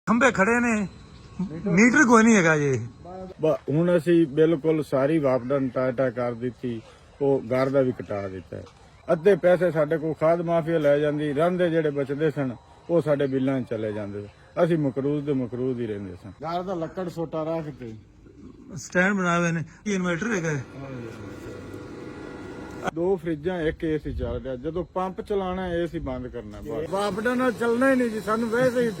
ਖੰਭੇ ਖੜੇ ਨੇ, ਮੀਟਰ ਕੋਈ ਨਹੀਂ ਹੈਗਾ ਜੀ। ਹੁਣ ਅਸੀਂ ਬਿਲਕੁਲ ਸਾਰੀ ਵਾਪਡਨ ਟਾਟਾ ਕਰ ਦਿੱਤੀ, ਉਹ ਘਰ ਦਾ ਵੀ ਕਟਾ ਦਿੱਤਾ। ਅੱਧੇ ਪੈਸੇ ਸਾਡੇ ਕੋਲ ਖਾਦ ਮਾਫੀਆ ਲੈ ਜਾਂਦੀ, ਰਹਿੰਦੇ ਜਿਹੜੇ ਬਚਦੇ ਸਨ ਉਹ ਸਾਡੇ ਬਿੱਲਾਂ 'ਚ ਚਲੇ ਜਾਂਦੇ। ਅਸੀਂ ਮਕਰੂਜ਼ ਹੀ ਰਹਿੰਦੇ ਸਨ। ਘਰ ਦਾ ਲੱਕੜ ਸੋਟਾ ਰੱਖ ਕੇ ਸਟੈਂਡ ਬਣਾਏ ਹੋਏ ਨੇ। ਇਨਵਰਟਰ ਹੈਗਾ, 2 ਫਰਿੱਜਾਂ, 1 ਏਸੀ ਚੱਲ ਰਿਹਾ। ਜਦੋਂ ਪੰਪ ਚਲਾਣਾ ਏਸੀ ਬੰਦ ਕਰਨਾ। ਵਾਪਡਨ ਨਾਲ ਚੱਲਣਾ ਹੀ ਨਹੀਂ ਜੀ, ਸਾਨੂੰ ਵੈਸੇ ਹੀ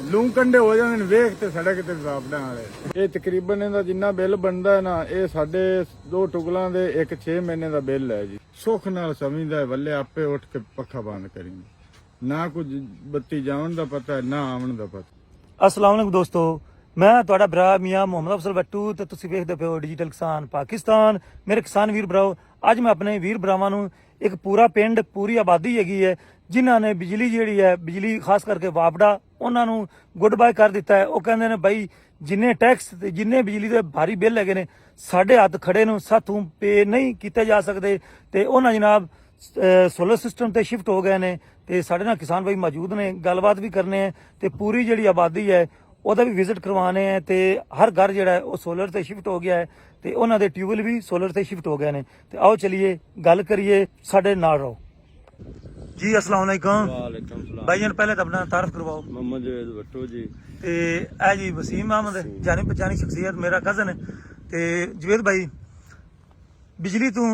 ਲੂੰ ਕੰਡੇ ਹੋ ਜਾਂਦੇ ਨੇ ਵੇਖ ਤੇ ਸੜਕ ਤੇ ਵਾਪਡਾਂ ਵਾਲੇ। ਇਹ ਤਕਰੀਬਨ ਇਹਦਾ ਜਿੰਨਾ ਬਿੱਲ ਬਣਦਾ ਹੈ ਨਾ, ਇਹ ਸਾਡੇ 2 ਟੁਕਲਾਂ ਦੇ 1 6 ਮਹੀਨੇ ਦਾ ਬਿੱਲ ਹੈ ਜੀ। ਸੁੱਖ ਨਾਲ ਸਮਝਦਾ ਵੱਲੇ ਆਪੇ ਉੱਠ ਕੇ ਪੱਖਾ ਬੰਦ ਕਰੀ, ਨਾ ਕੁਝ ਬੱਤੀ ਜਾਣ ਦਾ ਪਤਾ ਨਾ ਆਉਣ ਦਾ ਪਤਾ। ਅਸਲਾਮ ਵਾਲੇਕੁਮ ਦੋਸਤੋ, ਮੈਂ ਤੁਹਾਡਾ ਭਰਾ ਮੀਆਂ ਮੁਹੰਮਦ ਅਫਜ਼ਲ ਬੱਟੂ ਤੇ ਤੁਸੀਂ ਵੇਖਦੇ ਪਿਓ ਡਿਜੀਟਲ ਕਿਸਾਨ ਪਾਕਿਸਤਾਨ। ਮੇਰੇ ਕਿਸਾਨ ਵੀਰ ਭਰਾਓ, ਅੱਜ ਮੈਂ ਆਪਣੇ ਵੀਰ ਭਰਾਵਾਂ ਨੂੰ ਇੱਕ ਪੂਰਾ ਪਿੰਡ, ਪੂਰੀ ਆਬਾਦੀ ਹੈਗੀ ਹੈ ਜਿਨ੍ਹਾਂ ਨੇ ਬਿਜਲੀ ਜਿਹੜੀ ਹੈ, ਬਿਜਲੀ ਖਾਸ ਕਰਕੇ ਵਾਪਡਾ, ਉਹਨਾਂ ਨੂੰ ਗੁੱਡ ਬਾਏ ਕਰ ਦਿੱਤਾ ਹੈ। ਉਹ ਕਹਿੰਦੇ ਨੇ ਬਾਈ ਜਿੰਨੇ ਟੈਕਸ ਤੇ ਜਿੰਨੇ ਬਿਜਲੀ ਦੇ ਭਾਰੀ ਬਿੱਲ ਹੈਗੇ ਨੇ ਸਾਡੇ ਹੱਥ ਖੜੇ ਨੂੰ ਸਾਥੋਂ ਪੇ ਨਹੀਂ ਕੀਤੇ ਜਾ ਸਕਦੇ, ਤੇ ਉਹਨਾਂ ਜਨਾਬ ਸੋਲਰ ਸਿਸਟਮ ਤੇ ਸ਼ਿਫਟ ਹੋ ਗਏ ਨੇ। ਤੇ ਸਾਡੇ ਨਾਲ ਕਿਸਾਨ ਭਾਈ ਮੌਜੂਦ ਨੇ, ਗੱਲਬਾਤ ਵੀ ਕਰਨੇ ਹੈ ਤੇ ਪੂਰੀ ਜਿਹੜੀ ਆਬਾਦੀ ਹੈ ਉਹਦਾ ਵੀ ਵਿਜ਼ਿਟ ਕਰਵਾਉਣੇ ਹੈ। ਤੇ ਹਰ ਘਰ ਜਿਹੜਾ ਹੈ ਉਹ ਸੋਲਰ ਤੇ ਸ਼ਿਫਟ ਹੋ ਗਿਆ ਹੈ ਤੇ ਉਹਨਾਂ ਦੇ ਟਿਊਬਵੈਲ ਵੀ ਸੋਲਰ ਤੇ ਸ਼ਿਫਟ ਹੋ ਗਏ ਨੇ। ਤੇ ਆਓ ਚਲਿਏ ਗੱਲ ਕਰੀਏ, ਸਾਡੇ ਨਾਲ ਰਹੋ जी। अस्सलाम वालेकुम। वालेकुम सलाम। भाईजान पहले तो अपना तारफ करवाओ। मोहम्मद जवेद भट्टू जी। ते ए जी वसीम अहमद, जानी पहचानी शख्सियत, मेरा कजन है। ते जवेद भाई, बिजली तू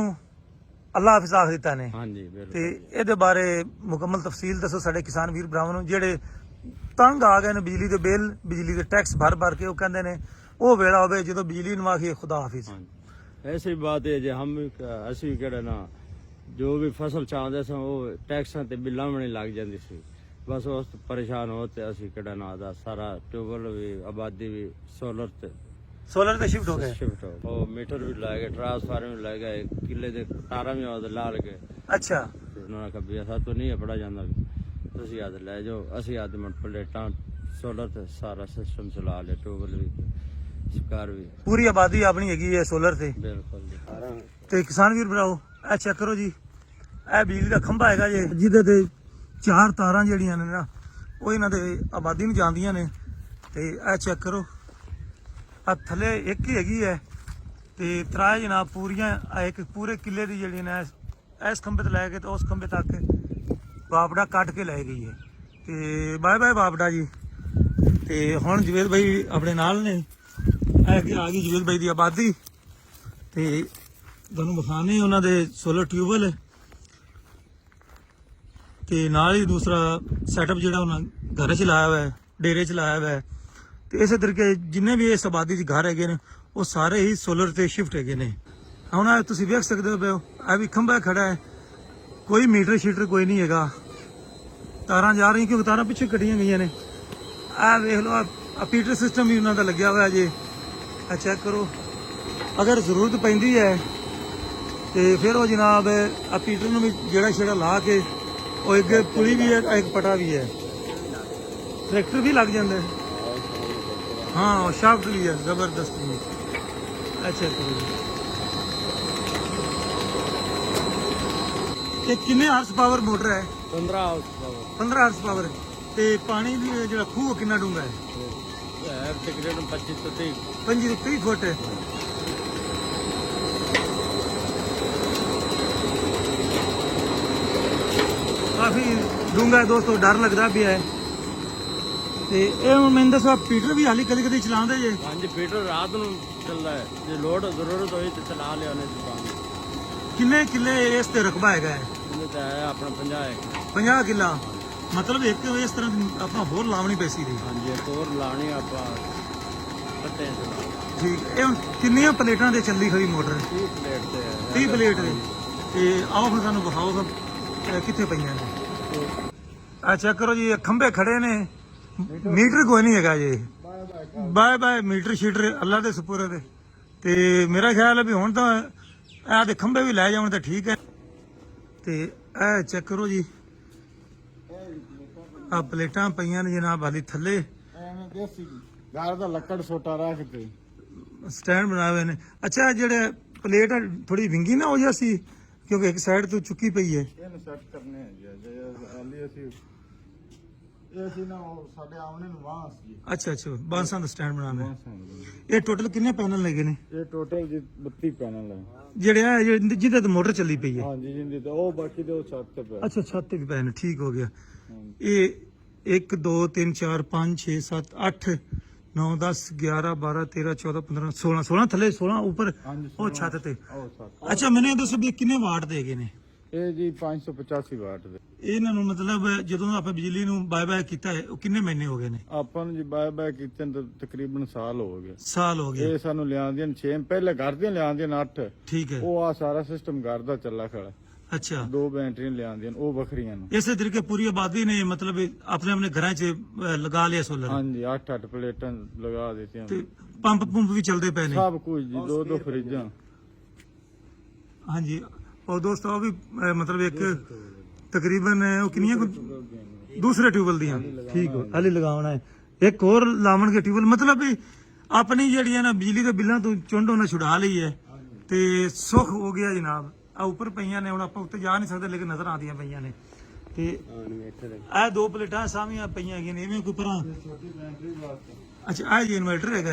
अल्लाह हाफिज आख दिता ने। हाँ जी बिल्कुल। ते ਇਹਦੇ ਬਾਰੇ ਮੁਕੰਮਲ ਤਫਸੀਲ ਦੱਸੋ ਸਾਡੇ ਕਿਸਾਨ ਵੀਰ ਭਰਾਵਾਂ ਨੂੰ ਜਿਹੜੇ ਤੰਗ ਆ ਗਏ ਨੇ ਬਿਜਲੀ ਦੇ ਬਿੱਲ, ਬਿਜਲੀ ਦੇ ਟੈਕਸ ਭਰ ਭਰ ਕੇ। ਉਹ ਕਹਿੰਦੇ ਨੇ ਉਹ ਵੇਲਾ ਹੋਵੇ ਜਦੋਂ ਬਿਜਲੀ ਨੂੰ ਆਖੀਏ ਖੁਦਾ ਹਾਫਿਜ਼। ऐसी बात है जो हम ਅਸੀਂ ਕਿਹੜਾ ਨਾ ਜੋ ਵੀ ਫਸਲ ਚਾਹੁੰਦੇ ਸਾਂ ਉਹ ਟੈਕਸਾਂ ਤੇ ਬਿੱਲਾਂ ਵੀ ਨਹੀਂ ਲੱਗ ਜਾਂਦੀ ਸੀ। ਬਸ ਉਸ ਤੋਂ ਪਰੇਸ਼ਾਨ ਹੋ ਤੇ ਅਸੀਂ ਕਿਹੜਾ ਨਾ ਦਾ ਸਾਰਾ ਟਿਊਬਲ ਵੀ ਆਬਾਦੀ ਵੀ ਸੋਲਰ ਤੇ ਸ਼ਿਫਟ ਹੋ ਗਏ। ਸ਼ਿਫਟ ਹੋ, ਉਹ ਮੀਟਰ ਵੀ ਲੱਗ ਗਏ, ਟਰਾਂਸਫਾਰਮਰ ਵੀ ਲੱਗ ਗਏ, ਕਿੱਲੇ ਦੇ ਤਾਰਾਂ ਵੀ ਉਹਦੇ ਲਾ ਲਗੇ। ਅੱਛਾ, ਉਹਨਾਂ ਨੇ ਕਿਹਾ ਸਾ ਤੋਂ ਨਹੀਂ ਪੜਾ ਜਾਂਦਾ, ਤੁਸੀਂ ਆਦ ਲੈ ਜਾਓ। ਅਸੀਂ ਆਦ ਮਿੰਟ ਪਲੇਟਾਂ ਸੋਲਰ ਤੇ ਸਾਰਾ ਸਿਸਟਮ ਚਲਾ ਲਿਆ, ਟਿਊਬਲ ਵੀ ਸ਼ਿਕਾਰ ਵੀ। ਪੂਰੀ ਆਬਾਦੀ ਆਪਣੀ ਹੈਗੀ ਹੈ ਸੋਲਰ ਤੇ। ਬਿਲਕੁਲ ਜੀ। ਤੇ ਕਿਸਾਨ ਵੀਰ ਭਰਾਓ ਇਹ ਚੈੱਕ ਕਰੋ ਜੀ, ਇਹ ਬਿਜਲੀ ਦਾ ਖੰਭਾ ਹੈਗਾ ਜੇ ਜਿਹਦੇ ਤੇ 4 ਤਾਰਾਂ ਜਿਹੜੀਆਂ ਨੇ ਨਾ ਉਹ ਇਹਨਾਂ ਦੇ ਆਬਾਦੀ ਨੂੰ ਜਾਂਦੀਆਂ ਨੇ। ਤੇ ਇਹ ਚੈੱਕ ਕਰੋ, ਆ ਥੱਲੇ ਇੱਕ ਹੀ ਹੈਗੀ ਹੈ ਤੇ ਤਰਾ ਜਨਾਬ ਪੂਰੀਆਂ ਇੱਕ ਪੂਰੇ ਕਿੱਲੇ ਦੀ ਜਿਹੜੀ ਨੇ ਇਸ ਖੰਭੇ ਤੋਂ ਲੈ ਕੇ ਤੇ ਉਸ ਖੰਭੇ ਤੱਕ ਵਾਪੜਾ ਕੱਟ ਕੇ ਲੈ ਗਈ ਹੈ। ਤੇ ਬਾਏ ਬਾਏ ਵਾਪੜਾ ਜੀ। ਤੇ ਹੁਣ ਜਵੇਦ ਭਾਈ ਆਪਣੇ ਨਾਲ ਨੇ, ਇਹ ਆ ਗਈ ਜਵੇਦ ਭਾਈ ਦੀ ਆਬਾਦੀ ਤੇ ਤੁਹਾਨੂੰ ਵਿਖਾਣੇ ਉਹਨਾਂ ਦੇ ਸੋਲਰ ਟਿਊਬਵੈਲ ਤੇ ਨਾਲ ਹੀ ਦੂਸਰਾ ਸੈਟਅਪ ਜਿਹੜਾ ਉਹਨਾਂ ਘਰ 'ਚ ਲਾਇਆ ਹੋਇਆ ਹੈ, ਡੇਰੇ 'ਚ ਲਾਇਆ ਹੋਇਆ ਹੈ। ਤੇ ਇਸੇ ਤਰੀਕੇ ਜਿੰਨੇ ਵੀ ਇਸ ਆਬਾਦੀ 'ਚ ਘਰ ਹੈਗੇ ਨੇ ਉਹ ਸਾਰੇ ਹੀ ਸੋਲਰ ਤੇ ਸ਼ਿਫਟ ਹੈਗੇ ਨੇ। ਹੁਣ ਤੁਸੀਂ ਵੇਖ ਸਕਦੇ ਹੋ ਇਹ ਵੀ ਖੰਭਾ ਖੜਾ ਹੈ, ਕੋਈ ਮੀਟਰ ਸ਼ੀਟਰ ਕੋਈ ਨਹੀਂ ਹੈਗਾ। ਤਾਰਾਂ ਜਾ ਰਹੀਆਂ ਕਿਉਂਕਿ ਤਾਰਾਂ ਪਿੱਛੇ ਕੱਟੀਆਂ ਗਈਆਂ ਨੇ। ਆਹ ਵੇਖ ਲਓ, ਆ ਪੀਟਰ ਸਿਸਟਮ ਵੀ ਉਹਨਾਂ ਦਾ ਲੱਗਿਆ ਹੋਇਆ ਜੇ। ਆ ਚੈੱਕ ਕਰੋ, ਅਗਰ ਜ਼ਰੂਰਤ ਪੈਂਦੀ ਹੈ ਤੇ ਫਿਰ ਉਹ ਜਨਾਬ ਆ ਪੀਟਰ ਨੂੰ ਵੀ ਜਿਹੜਾ ਛੇੜਾ ਲਾ ਕੇ ਉਹ ਇੱਕ ਪੁਲੀ ਵੀ ਹੈ, ਇੱਕ ਪਟਾ ਵੀ ਹੈ, ਟਰੈਕਟਰ ਵੀ ਲੱਗ ਜਾਂਦਾ ਹੈ। ਹਾਂ, ਉਹ ਸ਼ਾਫਟ ਵੀ ਹੈ ਜ਼ਬਰਦਸਤ ਵੀ। ਅੱਛਾ ਕਰੋ, ਇਹ ਕਿੰਨੇ ਹਾਰਸ ਪਾਵਰ ਮੋਟਰ ਹੈ? 15 ਹਾਊਸ ਪਾਵਰ। 15 horse power. ਤੇ ਪਾਣੀ ਵੀ ਜਿਹੜਾ ਖੂਹ ਕਿੰਨਾ ਡੂੰਘਾ ਹੈ? ਤਕਰੀਬਨ 25 ਤੋਂ 30 30 ਫੁੱਟ ਹੈ। ਕਾਫੀ ਡੂੰਘਾ ਹੈ ਦੋਸਤੋ, ਡਰ ਲੱਗਦਾ ਪਿਆ ਹੈ। ਤੇ ਇਹ ਹੁਣ ਮੈਨੂੰ ਦੱਸੋ, ਪੀਟਰ ਵੀ ਹਾਲੀ ਕਦੇ ਕਦੇ ਚਲਾਉਂਦੇ ਜੇ? ਹਾਂਜੀ, ਪੀਟਰ ਰਾਤ ਨੂੰ ਚੱਲਦਾ ਹੈ, ਜੇ ਲੋਡ ਜ਼ਰੂਰਤ ਹੋਈ ਤੇ ਚਲਾ ਲਿਆ ਉਹਨੇ ਦੁਕਾਨ। ਕਿੰਨੇ ਕਿੱਲੇ ਇਸ ਤੇ ਰਕਬਾ ਹੈਗਾ ਹੈ? ਇਹਨੇ ਤਾਂ ਹੈ ਆਪਣਾ 50 ਹੈ। 50 ਕਿੱਲਾ, ਮਤਲਬ ਇੱਕ ਇਸ ਤਰ੍ਹਾਂ ਦੀ ਆਪਾਂ ਹੋਰ ਲਾਉਣੀ ਪੈਸੀ ਦੀ। ਹਾਂਜੀ, ਇੱਕ ਹੋਰ ਲਾਣੀ ਆਪਾਂ ਪੱਤੇ ਚਲਾ। ਠੀਕ। ਇਹ ਹੁਣ ਕਿੰਨੀਆਂ ਪਲੇਟਾਂ ਤੇ ਚੱਲੀ ਖੜੀ ਮੋਟਰ? 30 ਪਲੇਟ ਤੇ ਹੈ। 30 ਪਲੇਟ ਦੇ। ਤੇ ਆਓ ਫਿਰ ਸਾਨੂੰ ਵਿਖਾਓ ਕਿੱਥੇ ਪਈਆਂ ਨੇ। ਆ ਚੈੱਕ ਕਰੋ ਜੀ, ਇਹ ਖੰਭੇ ਖੜੇ ਨੇ, ਮੀਟਰ ਕੋਈ ਨਹੀਂ ਹੈਗਾ ਜੀ। ਬਾਏ ਬਾਏ ਮੀਟਰ ਸ਼ੀਟਰ ਅੱਲਾ ਦੇ ਸਪੁਰਦ। ਤੇ ਮੇਰਾ ਖਿਆਲ ਹੈ ਵੀ ਹੁਣ ਤਾਂ ਇਹ ਦੇ ਖੰਭੇ ਵੀ ਲੈ ਜਾਣ ਤਾਂ ਠੀਕ ਹੈ। ਤੇ ਇਹ ਚੈੱਕ ਕਰੋ ਜੀ, ਆ ਪਲੇਟਾਂ ਪਈਆਂ ਨੇ ਜਨਾਬ ਹਾਲੀ ਥੱਲੇ। ਐਵੇਂ ਦੇਸੀ ਘਰ ਦਾ ਲੱਕੜ ਸੋਟਾ ਰੱਖ ਕੇ ਸਟੈਂਡ ਬਣਾਏ ਹੋਏ ਨੇ। ਅੱਛਾ, ਜਿਹੜੇ ਪਲੇਟ ਥੋੜੀ ਵਿੰਗੀ ਨਾ ਹੋ ਜਾ ਸੀ ਕਿਉਂਕਿ ਇੱਕ ਸਾਈਡ ਤੋਂ ਚੁੱਕੀ ਪਈ ਹੈ। ਇਹਨੂੰ ਸੈੱਟ ਕਰਨੇ ਹੈ ਜੀ। ਹਾਲੀ ਅਸੀਂ ਇਹ ਸੀ ਨਾ ਉਹ ਸਾਡੇ ਆਵਣੇ ਨੂੰ ਵਾਹ ਸੀ ਅੱਛਾ ਅੱਛਾ ਬਾਂਸਾਂ ਦਾ ਸਟੈਂਡ ਬਣਾਉਣਾ ਹੈ। ਇਹ ਟੋਟਲ ਕਿੰਨੇ ਪੈਨਲ ਲੱਗੇ ਨੇ ਇਹ ਟੋਟਲ ਜੀ 32 ਪੈਨਲ ਹੈ। ਜਿਹੜੇ ਆ ਜਿਹਦੇ ਤੇ ਮੋਟਰ ਚੱਲੀ ਪਈ ਹੈ? ਹਾਂਜੀ ਜਿੰਦੀ ਤੇ ਉਹ ਬਾਕੀ ਦੇ ਉਹ ਛੱਤ ਤੇ ਪਿਆ। ਅੱਛਾ ਛੱਤ ਤੇ ਵੀ ਪਏ ਨੇ, ਠੀਕ ਹੋ ਗਿਆ। ਇਹ 1 2 3 4 5 6 7 8 9 10 11 12 13 14 15 16 ਥੱਲੇ 16 ਉੱਪਰ ਹਾਂਜੀ, ਉਹ ਛੱਤ ਤੇ। ਉਹ ਛੱਤ ਅੱਛਾ ਮੈਨੂੰ ਇਹ ਦੱਸੋ ਵੀ ਇਹ ਕਿੰਨੇ ਵਾਟ ਦੇ ਹੈਗੇ ਨੇ? ਇਹ ਜੀ 585 ਵਾਟ ਦੇ। ਇਹਨਾਂ ਨੂੰ ਮਤਲਬ ਜਦੋਂ ਆਪਾਂ ਬਿਜਲੀ ਨੂੰ ਬਾਏ ਬਾਏ ਕੀਤਾ ਹੈ ਉਹ ਕਿੰਨੇ ਮਹੀਨੇ ਹੋ ਗਏ ਨੇ? ਆਪਾਂ ਨੂੰ ਜੀ ਬਾਏ ਬਾਏ ਕੀਤੇ ਨੂੰ ਤਾਂ ਤਕਰੀਬਨ ਸਾਲ ਹੋ ਗਿਆ। ਸਾਲ ਹੋ ਗਏ। ਇਹ ਸਾਨੂੰ ਲਿਆਂਦੀਆਂ 6 ਪਹਿਲੇ ਘਰ ਦੀਆਂ ਲਿਆਂਦੀਆਂ 8। ਠੀਕ ਹੈ। ਉਹ ਆ ਸਾਰਾ ਸਿਸਟਮ ਘਰ ਦਾ ਚੱਲਾ ਖੜਾ। ਅੱਛਾ 2 ਬੈਟਰੀਆਂ ਲਿਆਂਦੀਆਂ ਉਹ ਵੱਖਰੀਆਂ ਨੂੰ। ਇਸੇ ਤਰੀਕੇ ਪੂਰੀ ਆਬਾਦੀ ਨੇ ਮਤਲਬ ਆਪਣੇ ਆਪਣੇ ਘਰਾਂ 'ਚ ਲਗਾ ਲਿਆ ਸੋਲਰ। ਹਾਂਜੀ 8 ਪਲੇਟਾਂ ਲਗਾ ਦਿੱਤੀਆਂ। ਤੇ ਪੰਪ ਵੀ ਚੱਲਦੇ ਪਏ ਨੇ ਸਭ ਕੁਝ ਜੀ 2 ਫਰਿੱਜਾਂ। ਹਾਂਜੀ ਉਹ ਦੋਸਤੋ ਉਹ ਵੀ ਮਤਲਬ ਇੱਕ ਤਕਰੀਬਨ ਉਹ ਕਿੰਨੀਆਂ ਦੂਸਰੇ ਟਿਊਬਲ ਦੀਆਂ ਠੀਕ ਹੋ ਹਾਲੇ ਲਗਾਉਣਾ ਹੈ। ਇੱਕ ਹੋਰ ਲਾਵਣਗੇ ਟਿਊਬਲ ਮਤਲਬ ਵੀ ਆਪਣੀ ਜਿਹੜੀ ਹੈ ਨਾ ਬਿਜਲੀ ਦੇ ਬਿੱਲਾਂ ਤੋਂ ਚੁੰਡ ਉਹਨਾਂ ਛੁਡਾ ਲਈ ਹੈ ਤੇ ਸੁੱਖ ਹੋ ਗਿਆ ਜਨਾਬ। ਆ ਉੱਪਰ ਪਈਆਂ ਨੇ, ਹੁਣ ਆਪਾਂ ਉੱਤੇ ਜਾ ਨਹੀਂ ਸਕਦੇ ਲੇਕਿਨ ਨਜ਼ਰ ਆਉਂਦੀਆਂ ਪਈਆਂ ਨੇ। ਤੇ ਇਹ 2 ਪਲੇਟਾਂ ਸਾਹਮਣੇ ਪਈਆਂ ਹੈਗੀਆਂ ਨੇ ਇਵੇਂ ਕੋਈ ਪਰਾਂ। ਅੱਛਾ ਇਹ ਜੀ ਇਨਵਰਟਰ ਹੈਗਾ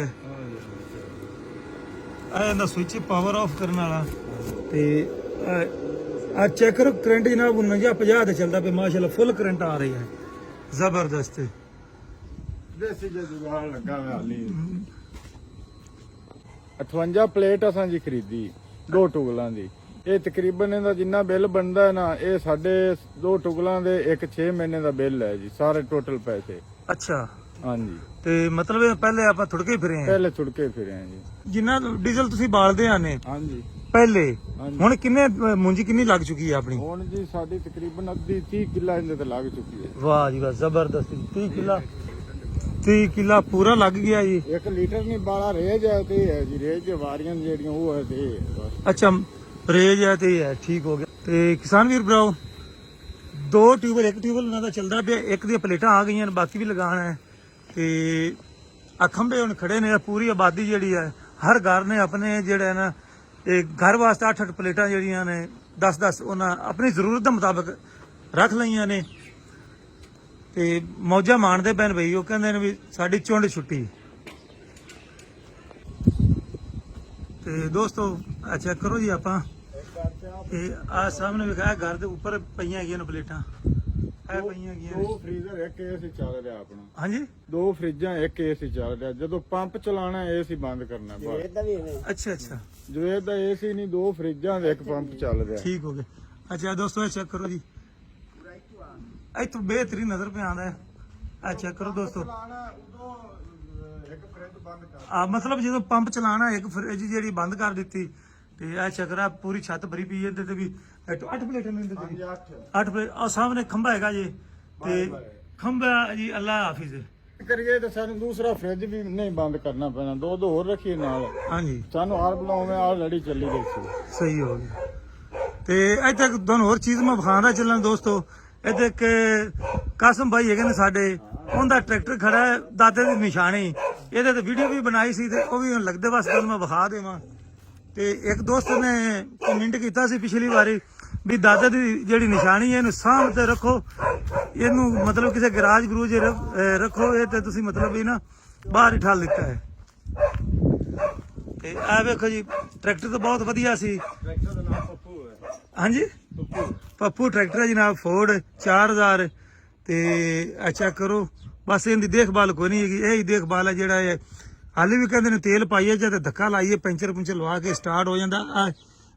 ਇਹ ਦਾ ਸਵਿਚ ਪਾਵਰ ਆਫ ਕਰਨ ਵਾਲਾ। ਤੇ ਆ ਚੈੱਕ ਕਰੋ ਕਰੰਟ ਜਨਾਬ 49-50 ਤੇ ਚੱਲਦਾ ਪਿਆ ਮਾਸ਼ਾਅੱਲਾ ਫੁੱਲ ਕਰੰਟ ਆ ਰਹੀ ਹੈ ਜ਼ਬਰਦਸਤ। ਦੇਸੀ ਜਿਹਾ ਜੁਗਾੜ ਲੱਗਾ ਹੋਇਆ ਹਾਲੀ। 58 ਪਲੇਟ ਅਸਾਂ ਜੀ ਖਰੀਦੀ 2 ਟੁਗਲਾਂ ਦੀ। ਇਹ ਤਕਰੀਬਨ ਇਹਦਾ ਜਿੰਨਾ ਬਿੱਲ ਬਣਦਾ ਹੈ ਨਾ ਇਹ ਸਾਡੇ 2 ਟੁਗਲਾਂ ਦੇ 6 ਮਹੀਨੇ ਦਾ ਬਿੱਲ ਹੈ ਜੀ ਸਾਰੇ ਟੋਟਲ ਪੈਸੇ। ਅੱਛਾ ਹਾਂਜੀ ਤੇ ਮਤਲਬ ਇਹ ਪਹਿਲੇ ਆਪਾਂ ਥੁੜਕੇ ਫਿਰੇ ਆ? ਪਹਿਲੇ ਛੁੜਕੇ ਫਿਰੇ ਆ ਜੀ। ਜਿੰਨਾ ਡੀਜ਼ਲ ਤੁਸੀਂ ਬਾਲਦੇ ਆਨੇ ਹਾਂਜੀ ਪਹਿਲੇ ਹਾਂਜੀ। ਹੁਣ ਕਿੰਨੇ ਮੁੰਜੀ ਕਿੰਨੀ ਲੱਗ ਚੁੱਕੀ ਹੈ ਆਪਣੀ? ਹੁਣ ਜੀ ਸਾਡੀ ਤਕਰੀਬਨ ਅੱਧੀ 30 ਕਿੱਲਾ ਇਹਦੇ ਤੇ ਲੱਗ ਚੁੱਕੀ ਹੈ। ਵਾਹ ਜੀ ਵਾਹ ਜ਼ਬਰਦਸਤ 30 ਕਿੱਲਾ ਪੂਰਾ ਲੱਗ ਗਿਆ ਜੀ। 1 ਲੀਟਰ ਨਹੀਂ ਬਾਲਾ ਰੇਜ ਹੈ ਤੇ ਹੈ ਜੀ। ਰੇਜ ਦੇ ਵਾਰੀਆਂ ਜਿਹੜੀਆਂ ਉਹ ਹੈ ਤੇ ਬਸ। ਅੱਛਾ ਰੇਜ ਹੈ ਤੇ ਹੈ ਠੀਕ ਹੋ ਗਿਆ। ਤੇ ਕਿਸਾਨ ਵੀਰ ਭਰਾਓ 2 ਟਿਊਬਲ ਇੱਕ ਟਿਊਬਲ ਉਹਨਾਂ ਦਾ ਚੱਲਦਾ ਪਿਆ, ਇੱਕ ਦੀਆਂ ਪਲੇਟਾਂ ਆ ਗਈਆਂ ਨੇ ਬਾਕੀ ਵੀ ਲਗਾਉਣਾ ਹੈ। ਤੇ ਆ ਖੰਭੇ ਹੁਣ ਖੜੇ ਨੇ। ਪੂਰੀ ਆਬਾਦੀ ਜਿਹੜੀ ਹੈ ਹਰ ਘਰ ਨੇ ਆਪਣੇ ਜਿਹੜੇ ਨਾ ਇਹ ਘਰ ਵਾਸਤੇ 8-8 ਪਲੇਟਾਂ ਜਿਹੜੀਆਂ ਨੇ 10-10 ਉਹਨਾਂ ਆਪਣੀ ਜ਼ਰੂਰਤ ਦੇ ਮੁਤਾਬਕ ਰੱਖ ਲਈਆਂ ਨੇ ਤੇ ਮੌਜਾਂ ਮਾਣਦੇ ਪੈਣ ਬਈ। ਉਹ ਕਹਿੰਦੇ ਨੇ ਵੀ ਸਾਡੀ ਚੁੰਡ ਛੁੱਟੀ। ਤੇ ਦੋਸਤੋ ਚੈੱਕ ਕਰੋ ਜੀ ਆਪਾਂ ਇਹ ਆ ਸਾਹਮਣੇ ਵਿਖਾਇਆ ਘਰ ਦੇ ਉੱਪਰ ਪਈਆਂ ਹੈਗੀਆਂ ਨੇ ਪਲੇਟਾਂ। ਇਹ ਪਈਆਂ ਹੈਗੀਆਂ 2 ਫਰੀਜ਼ਰ 1 ਏਸੀ ਚੱਲ ਰਿਹਾ ਆਪਣਾ। ਹਾਂਜੀ 2 ਫਰਿੱਜਾਂ 1 ਏਸੀ ਚੱਲ ਰਿਹਾ। ਜਦੋਂ ਪੰਪ ਚਲਾਣਾ ਏਸੀ ਬੰਦ ਕਰਨਾ ਬਸ। ਅੱਛਾ ਅੱਛਾ ਜਵੇਦ ਦਾ ਏਸੀ ਨਹੀਂ 2 ਫਰਿੱਜਾਂ ਦੇ 1 ਪੰਪ ਚੱਲ ਰਿਹਾ। ਠੀਕ ਹੋ ਗਿਆ। ਅੱਛਾ ਦੋਸਤੋ ਇਹ ਚੈੱਕ ਕਰੋ ਜੀ ਇੱਥੋਂ ਬਿਹਤਰੀਨ ਨਜ਼ਰ ਪਿਆ ਆਉਂਦਾ ਹੈ। ਆ ਚੈੱਕ ਕਰੋ ਦੋਸਤੋ ਉਦੋਂ 1 ਫਰਿੱਜ ਬੰਦ ਕਰ ਆ ਮਤਲਬ ਜਦੋਂ ਪੰਪ ਚਲਾਣਾ ਇੱਕ ਫਰਿੱਜ ਜਿਹੜੀ ਬੰਦ ਕਰ ਦਿੱਤੀ ਤੇ ਇਹ ਚੱਕਰਾ ਪੂਰੀ ਛੱਤ ਭਰੀ ਪਈ ਹੈ ਤੇ ਵੀ 8 ਪਲੇਟਾਂ ਨੇ ਹਾਂਜੀ 8 ਪਲੇਟ। ਆ ਸਾਹਮਣੇ ਖੰਭਾ ਹੈਗਾ ਜੀ ਤੇ ਖੰਭਾ ਜੀ ਅੱਲਾ ਹਾਫਿਜ਼। ਕਰੀਏ ਤਾਂ ਸਾਨੂੰ ਦੂਸਰਾ ਫਰਿੱਜ ਵੀ ਨਹੀਂ ਬੰਦ ਕਰਨਾ ਪੈਣਾ। 2 ਹੋਰ ਰੱਖੀਏ ਨਾਲ। ਹਾਂਜੀ ਸਾਨੂੰ ਆਰ ਬਲਾਉਵੇਂ ਆਲਰੇਡੀ ਚੱਲੀ ਗਈ ਸੀ। ਸਹੀ ਹੋ ਗਿਆ। ਤੇ ਇੱਥੇ ਦੋਨੋਂ ਹੋਰ ਚੀਜ਼ ਮੈਂ ਵਿਖਾਉਂਦਾ ਚੱਲਾਂ ਦੋਸਤੋ। ਇੱਥੇ ਇੱਕ ਕਾਸਮ ਭਾਈ ਹੈਗੇ ਨੇ ਸਾਡੇ, ਉਹਦਾ ਟਰੈਕਟਰ ਖੜਾ ਹੈ ਦਾਦੇ ਦੀ ਨਿਸ਼ਾਨੀ। ਇਹਦੇ ਤੇ ਵੀਡੀਓ ਵੀ ਬਣਾਈ ਸੀ ਤੇ ਉਹ ਵੀ ਹੁਣ ਲੱਗਦੇ ਬਸ ਤੁਹਾਨੂੰ ਮੈਂ ਵਿਖਾ ਦੇਵਾਂ। ਤੇ ਇੱਕ ਦੋਸਤ ਨੇ ਕਮੈਂਟ ਕੀਤਾ ਸੀ ਪਿਛਲੀ ਵਾਰੀ ਵੀ ਦਾਦਾ ਦੀ ਜਿਹੜੀ ਨਿਸ਼ਾਨੀ ਹੈ ਇਹਨੂੰ ਸਾਂਭ ਤੇ ਰੱਖੋ, ਇਹਨੂੰ ਮਤਲਬ ਕਿਸੇ ਗਰਾਜ ਗਰੂਜ ਰੱਖੋ। ਇਹ ਤੇ ਤੁਸੀਂ ਮਤਲਬ ਵੀ ਨਾ ਬਾਹਰ ਹੀ ਠਾਲ ਦਿੱਤਾ ਹੈ। ਤੇ ਆ ਵੇਖੋ ਜੀ ਟਰੈਕਟਰ ਤਾਂ ਬਹੁਤ ਵਧੀਆ ਸੀ। ਟਰੈਕਟਰ ਦਾ ਨਾਮ ਪੱਪੂ ਹੈ। ਹਾਂਜੀ ਪੱਪੂ ਟਰੈਕਟਰ ਹੈ ਜਨਾਬ ਫੋਰਡ 4000। ਤੇ ਚੈੱਕ ਕਰੋ ਬਸ ਇਹਦੀ ਦੇਖਭਾਲ ਕੋਈ ਨਹੀਂ ਹੈਗੀ। ਇਹ ਹੀ ਦੇਖਭਾਲ ਹੈ ਜਿਹੜਾ ਹੈ। ਹਾਲੇ ਵੀ ਕਹਿੰਦੇ ਨੇ ਤੇਲ ਪਾਈਏ ਜਾਂ ਤੇ ਧੱਕਾ ਲਾਈਏ ਪੈਂਚਰ ਪੁੰਚਰ ਲਵਾ ਕੇ ਸਟਾਰਟ ਹੋ ਜਾਂਦਾ। ਆ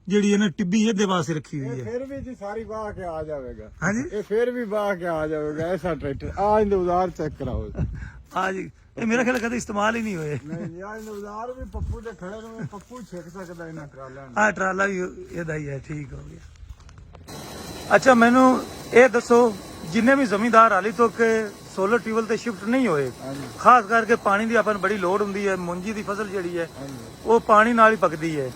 ਜਿਹੜੀ ਇਹਨਾਂ ਟਿੱਬੀ ਇਹਦੇ ਵਾਸਤੇ ਰੱਖੀ ਹੋਈ ਹੈ। ਫਿਰ ਵੀ ਜੀ ਸਾਰੀ ਵਾਹ ਕੇ ਆ ਜਾਵੇਗਾ। ਹਾਂਜੀ ਇਹ ਫਿਰ ਵੀ ਵਾਹ ਕੇ ਆ ਜਾਵੇਗਾ ਐਸਾ ਟਰੈਕਟਰ। ਆ ਇਹਦੇ ਉਜ਼ਾਰ ਚੈੱਕ ਕਰਾਓ। ਆ ਜੀ ਇਹ ਮੇਰਾ ਖਿਆਲ ਕਦੇ ਇਸਤੇਮਾਲ ਹੀ ਨਹੀਂ ਹੋਏ। ਨਹੀਂ ਯਾਰ ਇਹਦੇ ਉਜ਼ਾਰ ਵੀ ਪੱਪੂ ਦੇ ਖੜੇ ਨੂੰ ਪੱਪੂ ਛਿੱਕ ਸਕਦਾ ਇਹਨਾਂ ਟਰਾਲਿਆਂ ਨੂੰ। ਆ ਟਰਾਲਾ ਵੀ ਇਹਦਾ ਹੀ ਹੈ। ਠੀਕ ਹੋ ਗਿਆ। ਅੱਛਾ ਮੈਨੂੰ ਇਹ ਦੱਸੋ ਜਿੰਨੇ ਵੀ ਜ਼ਮੀਂਦਾਰ ਹਾਲੀ ਤੱਕ ਸੋਲਰ ਟਿਊਬਲ ਤੇ ਸ਼ਿਫਟ ਨਹੀਂ ਹੋਏ, ਖਾਸ ਕਰਕੇ ਪਾਣੀ ਦੀ ਆਪਾਂ ਨੂੰ ਬੜੀ ਲੋੜ ਹੁੰਦੀ ਹੈ। ਮੁੰਜੀ ਦੀ ਫਸਲ ਜਿਹੜੀ ਹੈ ਉਹ ਪਾਣੀ ਨਾਲ ਹੀ ਪੱਕਦੀ ਹੈ।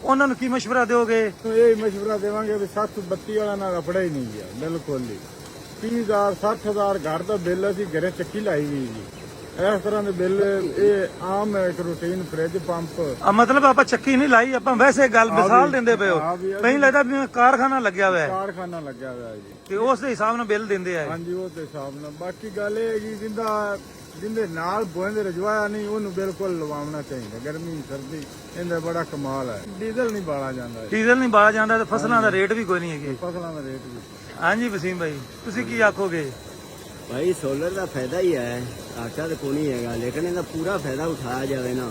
ਉਹਨਾਂ ਨੂੰ ਕੀ ਮਸ਼ਵਰਾ ਦਿਓਗੇ? ਇਹ ਮਸ਼ਵਰਾ ਦੇਵਾਂਗੇ ਵੀ 7-32 ਵਾਲਾ ਨਾਲ ਰਪੜਾ ਹੀ ਨਹੀਂ ਗਿਆ ਬਿਲਕੁਲ ਹੀ। 30,000 60,000 ਘਰ ਦਾ ਬਿੱਲ ਅਸੀਂ ਘਰੇ ਚੱਕੀ ਲਾਈ ਵੀ ਜੀ। ਇਸ ਤਰ੍ਹਾਂ ਦੇ ਬਿੱਲ ਇਹ ਆਮ ਹੈ, ਇੱਕ ਰੂਟੀਨ ਫ੍ਰਿਜ ਪੰਪ। ਮਤਲਬ ਆਪਾਂ ਚੱਕੀ ਨਹੀਂ ਲਾਈ, ਆਪਾਂ ਵੈਸੇ ਗੱਲ ਮਿਸਾਲ ਦਿੰਦੇ ਪਏ ਹੋ। ਹਾਂ ਵੀ ਕਈ ਲੱਗਦਾ ਵੀ ਕਾਰਖਾਨਾ ਲੱਗਿਆ ਹੋਇਆ ਹੈ ਕਾਰਖਾਨਾ ਲੱਗਿਆ ਹੋਇਆ ਹੈ ਜੀ। ਤੇ ਉਸ ਦੇ ਹਿਸਾਬ ਨਾਲ ਬਿੱਲ ਦਿੰਦੇ ਆ। ਹਾਂਜੀ ਉਸ ਦੇ ਹਿਸਾਬ ਨਾਲ। ਬਾਕੀ ਗੱਲ ਇਹ ਹੈਗੀ ਜਿੰਦੇ ਨਾਲ ਬੋਹਦੇ ਰਜਵਾਇਆ ਨਹੀਂ ਉਹਨੂੰ ਬਿਲਕੁਲ ਲਵਾਉਣਾ ਚਾਹੀਦਾ। ਗਰਮੀ ਸਰਦੀ ਇਹਦਾ ਬੜਾ ਕਮਾਲ ਹੈ। ਡੀਜ਼ਲ ਨਹੀਂ ਬਾਲਾ ਜਾਂਦਾ, ਡੀਜ਼ਲ ਨਹੀਂ ਬਾਲਾ ਜਾਂਦਾ ਤੇ ਫਸਲਾਂ ਦਾ ਰੇਟ ਵੀ ਕੋਈ ਨਹੀਂ ਹੈਗੇ। ਫਸਲਾਂ ਦਾ ਰੇਟ ਵੀ। ਹਾਂਜੀ ਵਸੀਮ ਭਾਈ, ਤੁਸੀਂ ਕੀ ਆਖੋਗੇ? ਭਾਈ ਸੋਲਰ ਦਾ ਫਾਇਦਾ ਹੀ ਹੈ, ਘਾਟਾ ਤਾਂ ਕੋਈ ਨਹੀਂ ਹੈਗਾ, ਲੇਕਿਨ ਇਹਦਾ ਪੂਰਾ ਫਾਇਦਾ ਉਠਾਇਆ ਜਾਵੇ ਨਾ।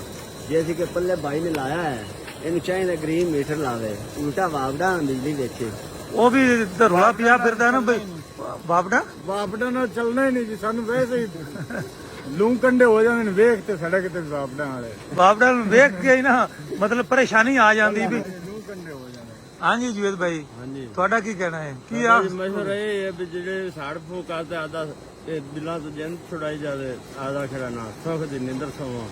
ਜੇ ਅਸੀਂ ਕਿ ਪੱਲੇ ਬਾਈ ਨੇ ਲਾਇਆ ਹੈ, ਇਹਨੂੰ ਚਾਹੀਦਾ ਗ੍ਰੀਨ ਮੀਟਰ ਲਾਵੇ, ਉਲਟਾ ਵਾਪਦਾ ਬਿਜਲੀ ਵੇਚੇ। ਉਹ ਵੀ ਰੌਲਾ ਪਿਆ ਫਿਰਦਾ ਨਾ ਬਈ ਵਾਪਡਾ ਨਾਲ ਚੱਲਣਾ ਹੀ ਨਹੀਂ ਜੀ। ਸਾਨੂੰ ਵੈਸੇ ਹੀ ਲੂੰ ਕੰਡੇ ਹੋ ਜਾਂਦੇ ਨੇ ਵੇਖ ਤੇ ਸੜਕ ਤੇ ਵਾਪਡਾ ਵਾਲੇ ਨੂੰ ਵੇਖ ਕੇ ਹੀ ਨਾ ਮਤਲਬ ਪਰੇਸ਼ਾਨੀ ਆ ਜਾਂਦੀ ਵੀ। ਲੂੰ ਕੰਡੇ ਹੋ ਜਾਂਦੇ। ਹਾਂਜੀ ਜਵੇਦ ਭਾਈ, ਤੁਹਾਡਾ ਕੀ ਕਹਿਣਾ ਹੈ? ਕੀ ਆ ਮਸ਼ਵਰਾ ਇਹ ਹੈ ਵੀ ਜਿਹੜੇ ਸਾੜ ਫੂਕ ਆਦੇ ਆਦਾ ਦਿਲਾਂ ਤੋਂ ਜਨ ਛੁਡਾਈ ਜਾਵੇ, ਆਦਾ ਖੜਾ ਨਾ ਸੁਖ ਦੀ ਨਿੰਦਰ ਸੋਵਾਂ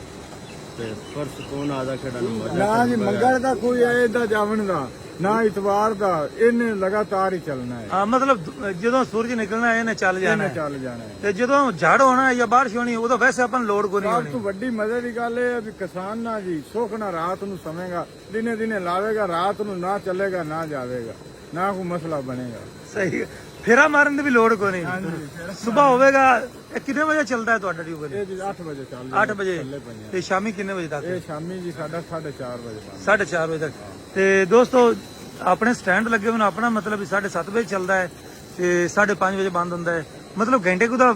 ਤੇ ਪਰ ਸਕੂਨ ਆਦਾ ਖੜਾ ਨਾ ਜੀ। ਮੰਗਲ ਦਾ ਕੋਈ ਇਹਦਾ ਜਾਵਣ ਦਾ ਨਾ ਇਤਵਾਰ ਦਾ, ਇਹਨੇ ਲਗਾਤਾਰ ਹੀ ਚੱਲਣਾ ਹੈ। ਮਤਲਬ ਜਦੋਂ ਸੂਰਜ ਨਿਕਲਣਾ ਇਹਨੇ ਚੱਲ ਜਾਣਾ ਹੈ। ਚੱਲ ਜਾਣਾ ਹੈ। ਤੇ ਜਦੋਂ ਝੜ ਹੋਣਾ ਜਾਂ ਬਾਰਿਸ਼ ਹੋਣੀ ਉਦੋਂ ਵੈਸੇ ਆਪਾਂ ਨੂੰ ਲੋੜ ਕੋਈ ਨਹੀਂ ਸਭ ਹੋਣੀ। ਤੋਂ ਵੱਡੀ ਮਜ਼ੇ ਦੀ ਗੱਲ ਇਹ ਹੈ ਵੀ ਕਿਸਾਨ ਨਾ ਜੀ ਸੁੱਖ ਨਾ ਰਾਤ ਨੂੰ ਸਵੇਗਾ, ਦਿਨੇ ਦਿਨੇ ਲਾਵੇਗਾ, ਰਾਤ ਨੂੰ ਨਾ ਚੱਲੇਗਾ ਨਾ ਜਾਵੇਗਾ, ਨਾ ਕੋਈ ਮਸਲਾ ਬਣੇਗਾ। ਸਹੀ, ਫੇਰਾ ਮਾਰਨ ਦੀ ਵੀ ਲੋੜ ਕੋਈ ਨਹੀਂ। ਸਵੇਰ ਹੋਵੇਗਾ। ਇਹ ਕਿੰਨੇ ਵਜੇ ਚੱਲਦਾ ਹੈ ਤੁਹਾਡਾ ਟਿਊਬਲ? ਇਹ ਜੀ 8 ਵਜੇ ਚੱਲਦਾ। 8 ਵਜੇ ਤੇ ਸ਼ਾਮੀ ਕਿੰਨੇ ਵਜੇ ਤੱਕ? ਇਹ ਸ਼ਾਮੀ ਜੀ ਸਾਡਾ 4:30 ਵਜੇ ਤੱਕ। 4:30 ਵਜੇ ਤੱਕ। ਤੇ ਦੋਸਤੋ ਆਪਣੇ ਸਟੈਂਡ ਲੱਗੇ ਹੋਣ, ਆਪਣਾ ਮਤਲਬ ਵੀ 7:30 ਵਜੇ ਚੱਲਦਾ ਹੈ ਤੇ 5:30 ਵਜੇ ਬੰਦ ਹੁੰਦਾ ਹੈ। ਮਤਲਬ ਘੰਟੇ ਕੁ ਦਾ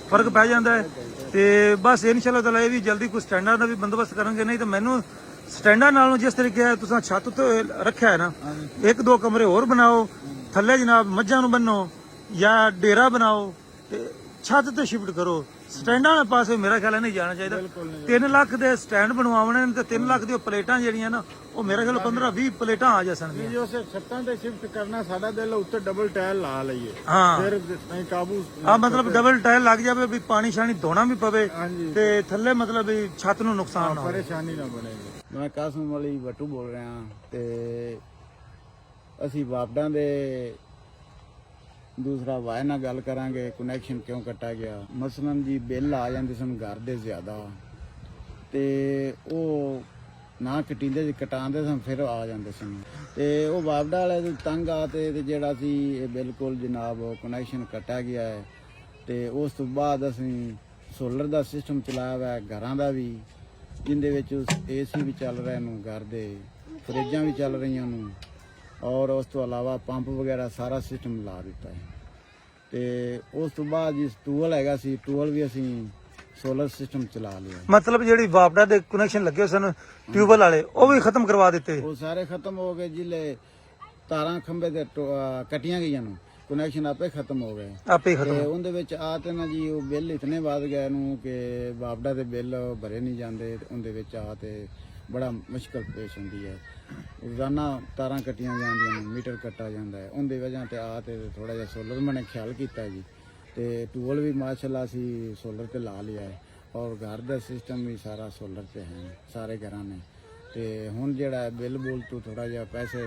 ਫਰਕ ਪੈ ਜਾਂਦਾ ਹੈ। ਤੇ ਬਸ ਇਨਸ਼ਾਅੱਲਾ ਤਾਲਾ ਇਹ ਵੀ ਜਲਦੀ ਕੋਈ ਸਟੈਂਡਾਂ ਦਾ ਵੀ ਬੰਦੋਬਸਤ ਕਰਾਂਗੇ। ਨਹੀਂ ਤਾਂ ਮੈਨੂੰ ਸਟੈਂਡਾਂ ਨਾਲੋਂ ਜਿਸ ਤਰੀਕੇ ਤੁਸੀਂ ਛੱਤ ਉੱਤੇ ਰੱਖਿਆ ਹੈ ਨਾ, 1-2 ਕਮਰੇ ਹੋਰ ਬਣਾਓ, ਥੱਲੇ ਜਨਾਬ ਮੱਝਾਂ ਨੂੰ ਬੰਨੋ ਜਾਂ ਡੇਰਾ ਬਣਾਓ ਤੇ ਛੱਤ ਤੇ ਸ਼ਿਫਟ ਕਰੋ। ਸਟੈਂਡਾਂ ਦੇ ਪਾਸੇ ਮੇਰਾ ਖਿਆਲ ਨਹੀਂ ਜਾਣਾ ਚਾਹੀਦਾ। 3 ਲੱਖ ਦੇ ਸਟੈਂਡ ਬਣਵਾਉਣੇ ਨੇ ਤੇ 3 ਲੱਖ ਦੀਆਂ ਪਲੇਟਾਂ ਜਿਹੜੀਆਂ ਨਾ ਉਹ ਮੇਰੇ ਖਿਆਲ 15-20 ਪਲੇਟਾਂ ਆ ਜਾਣਗੀਆਂ। ਜੇ ਉਸੇ ਛੱਤਾਂ ਤੇ ਸ਼ਿਫਟ ਕਰਨਾ, ਸਾਡਾ ਦਿਲ ਉੱਤੇ ਡਬਲ ਟਾਇਲ ਲਾ ਲਈਏ ਹਾਂ, ਫਿਰ ਨਹੀਂ ਕਾਬੂ। ਮਤਲਬ ਡਬਲ ਟਾਇਲ ਲੱਗ ਜਾਵੇ ਵੀ ਪਾਣੀ ਸ਼ਾਣੀ ਧੋਣਾ ਵੀ ਪਵੇ ਤੇ ਥੱਲੇ ਮਤਲਬ ਵੀ ਛੱਤ ਨੂੰ ਨੁਕਸਾਨ ਨਾ ਹੋਵੇ, ਪਰੇਸ਼ਾਨੀ ਨਾ ਬਣੇਗੀ। ਮੈਂ ਕਾਸਮ ਵਾਲੀ ਵੱਟੂ ਬੋਲ ਰਿਹਾ ਤੇ ਅਸੀਂ ਵਾਪਡਾਂ ਦੇ ਦੂਸਰਾ ਵਾਏ ਨਾਲ ਗੱਲ ਕਰਾਂਗੇ। ਕਨੈਕਸ਼ਨ ਕਿਉਂ ਕੱਟਿਆ ਗਿਆ? ਮਸਲਨ ਜੀ ਬਿੱਲ ਆ ਜਾਂਦੇ ਸਨ ਘਰ ਦੇ ਜ਼ਿਆਦਾ ਤੇ ਉਹ ਨਾ ਕਟਿੰਦੇ ਜੀ ਕਟਾਉਂਦੇ ਸਨ, ਫਿਰ ਆ ਜਾਂਦੇ ਸਨ ਤੇ ਉਹ ਵਾਪਡਾ ਵਾਲੇ ਤੰਗ ਆ ਤੇ ਜਿਹੜਾ ਸੀ ਇਹ ਬਿਲਕੁਲ ਜਨਾਬ ਕਨੈਕਸ਼ਨ ਕੱਟਿਆ ਗਿਆ ਹੈ। ਤੇ ਉਸ ਤੋਂ ਬਾਅਦ ਅਸੀਂ ਸੋਲਰ ਦਾ ਸਿਸਟਮ ਚਲਾਇਆ ਹੋਇਆ ਘਰਾਂ ਦਾ ਵੀ, ਜਿੰਦੇ ਵਿੱਚ AC ਵੀ ਚੱਲ ਰਹੇ ਨੂੰ, ਘਰ ਦੇ ਫਰਿੱਜਾਂ ਵੀ ਚੱਲ ਰਹੀਆਂ ਨੂੰ, ਔਰ ਉਸ ਤੋਂ ਇਲਾਵਾ ਪੰਪ ਵਗੈਰਾ ਸਾਰਾ ਸਿਸਟਮ ਲਾ ਦਿੱਤਾ ਹੈ। ਤੇ ਉਸ ਤੋਂ ਬਾਅਦ ਜਿਸ ਟੂਲ ਹੈਗਾ ਸੀ, ਟੂਲ ਵੀ ਅਸੀਂ ਸੋਲਰ ਸਿਸਟਮ ਚਲਾ ਲਿਆ। ਮਤਲਬ ਜਿਹੜੀ ਵਾਪਡਾ ਦੇ ਕਨੈਕਸ਼ਨ ਲੱਗੇ ਸਨ ਟਿਊਬਲ ਵਾਲੇ ਉਹ ਵੀ ਖਤਮ ਕਰਵਾ ਦਿੱਤੇ। ਉਹ ਸਾਰੇ ਖਤਮ ਹੋ ਗਏ। ਜਿਲੇ ਤਾਰਾਂ ਖੰਭੇ ਤੇ ਕੱਟੀਆਂ ਗਈਆਂ ਨੂੰ ਕਨੈਕਸ਼ਨ ਆਪੇ ਖਤਮ ਹੋ ਗਏ। ਆਪੇ ਹੀ ਤੇ ਖਤਮ। ਉਹਦੇ ਵਿੱਚ ਆ ਤੇ ਨਾ ਜੀ ਉਹ ਬਿੱਲ ਇਤਨੇ ਵੱਧ ਗਏ ਨੂੰ ਕਿ ਵਾਪਡਾ ਦੇ ਬਿੱਲ ਭਰੇ ਨਹੀਂ ਜਾਂਦੇ। ਉਹਦੇ ਵਿੱਚ ਆ ਤੇ ਬੜਾ ਮੁਸ਼ਕਲ ਪੇਸ਼ ਹੁੰਦੀ ਹੈ। ਰੋਜ਼ਾਨਾ ਤਾਰਾਂ ਕੱਟੀਆਂ ਜਾਂਦੀਆਂ ਨੇ, ਮੀਟਰ ਕੱਟਾ ਜਾਂਦਾ ਹੈ। ਉਹਦੀ ਵਜ੍ਹਾ ਤੇ ਆ ਤੇ ਥੋੜਾ ਜਿਹਾ ਸੋਲਰ ਮੈਨੇ ਖਿਆਲ ਕੀਤਾ ਜੀ ਤੇ ਟੂਲ ਵੀ ਮਾਸ਼ਾਅੱਲਾ ਅਸੀਂ ਸੋਲਰ ਤੇ ਲਾ ਲਿਆ ਹੈ ਔਰ ਘਰ ਦਾ ਸਿਸਟਮ ਵੀ ਸਾਰਾ ਸੋਲਰ ਤੇ ਹੈ ਸਾਰੇ ਘਰਾਂ ਨੇ। ਤੇ ਹੁਣ ਜਿਹੜਾ ਬਿੱਲ ਬੁੱਲ ਤੋਂ ਥੋੜਾ ਜਿਹਾ ਪੈਸੇ